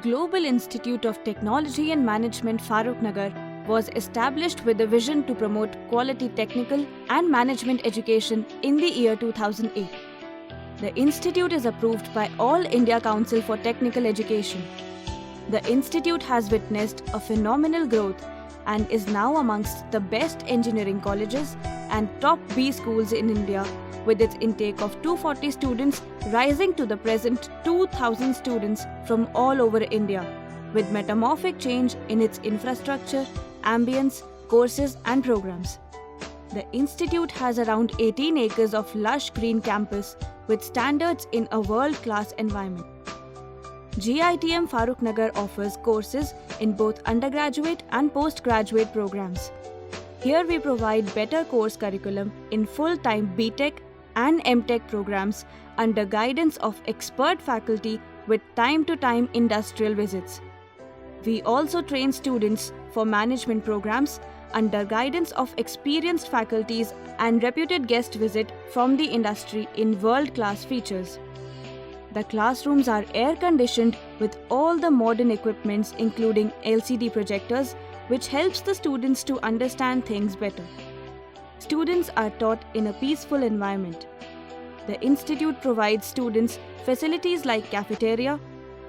Global Institute of Technology and Management Farrukhnagar was established with a vision to promote quality technical and management education in the year 2008. The institute is approved by All India Council for Technical Education. The institute has witnessed a phenomenal growth and is now amongst the best engineering colleges and top B schools in India, with its intake of 240 students rising to the present 2,000 students from all over India, with metamorphic change in its infrastructure, ambience, courses and programs. The institute has around 18 acres of lush green campus with standards in a world-class environment. GITM Farrukhnagar offers courses in both undergraduate and postgraduate programs. Here we provide better course curriculum in full-time BTech and MTech programs under guidance of expert faculty with time-to-time industrial visits. We also train students for management programs under guidance of experienced faculties and reputed guest visit from the industry in world-class features. The classrooms are air-conditioned with all the modern equipments including LCD projectors, which helps the students to understand things better. Students are taught in a peaceful environment. The institute provides students facilities like cafeteria,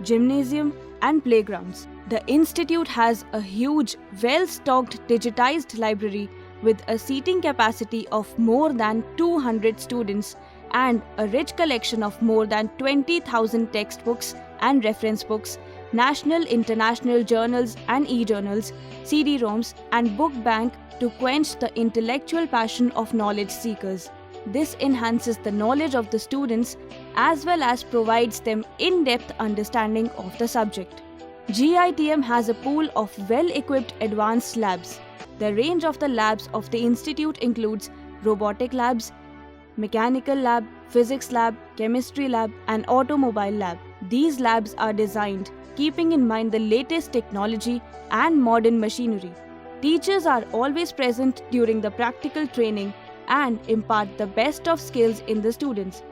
gymnasium and playgrounds. The institute has a huge, well-stocked digitized library with a seating capacity of more than 200 students and a rich collection of more than 20,000 textbooks and reference books, national international journals and e-journals, CD-ROMs and book bank to quench the intellectual passion of knowledge seekers. This enhances the knowledge of the students as well as provides them in-depth understanding of the subject. GITM has a pool of well-equipped advanced labs. The range of the labs of the institute includes robotic labs, mechanical lab, physics lab, chemistry lab and automobile lab. These labs are designed keeping in mind the latest technology and modern machinery. Teachers are always present during the practical training and impart the best of skills in the students.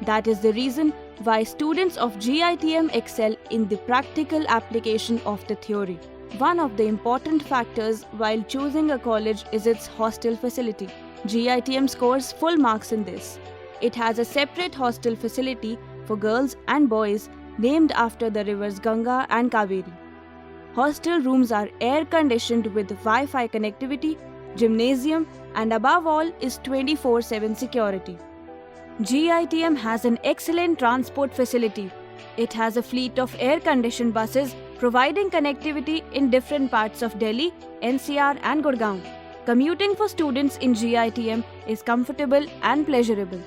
That is the reason why students of GITM excel in the practical application of the theory. One of the important factors while choosing a college is its hostel facility. GITM scores full marks in this. It has a separate hostel facility for girls and boys named after the rivers Ganga and Kaveri. Hostel rooms are air-conditioned with Wi-Fi connectivity, gymnasium and above all is 24/7 security. GITM has an excellent transport facility. It has a fleet of air-conditioned buses providing connectivity in different parts of Delhi, NCR and Gurgaon. Commuting for students in GITM is comfortable and pleasurable.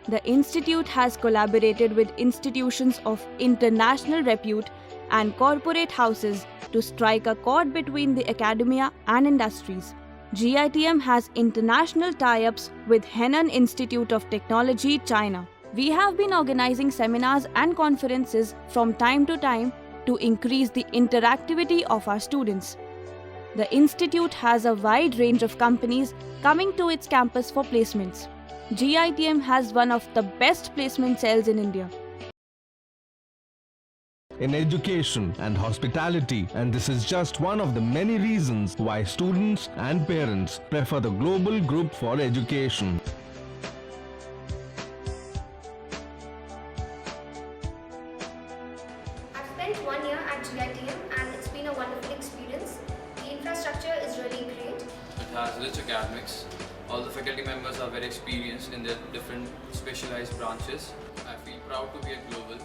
The institute has collaborated with institutions of international repute and corporate houses to strike a chord between the academia and industries. GITM has international tie-ups with Henan Institute of Technology, China. We have been organizing seminars and conferences from time to time to increase the interactivity of our students. The institute has a wide range of companies coming to its campus for placements. GITM has one of the best placement cells in India. In education and hospitality, and this is just one of the many reasons why students and parents prefer the Global Group for Education. I've spent 1 year at GITM and it's been a wonderful experience. The infrastructure is really great. It has rich academics. All the faculty members are very experienced in their different specialized branches. I feel proud to be at Global.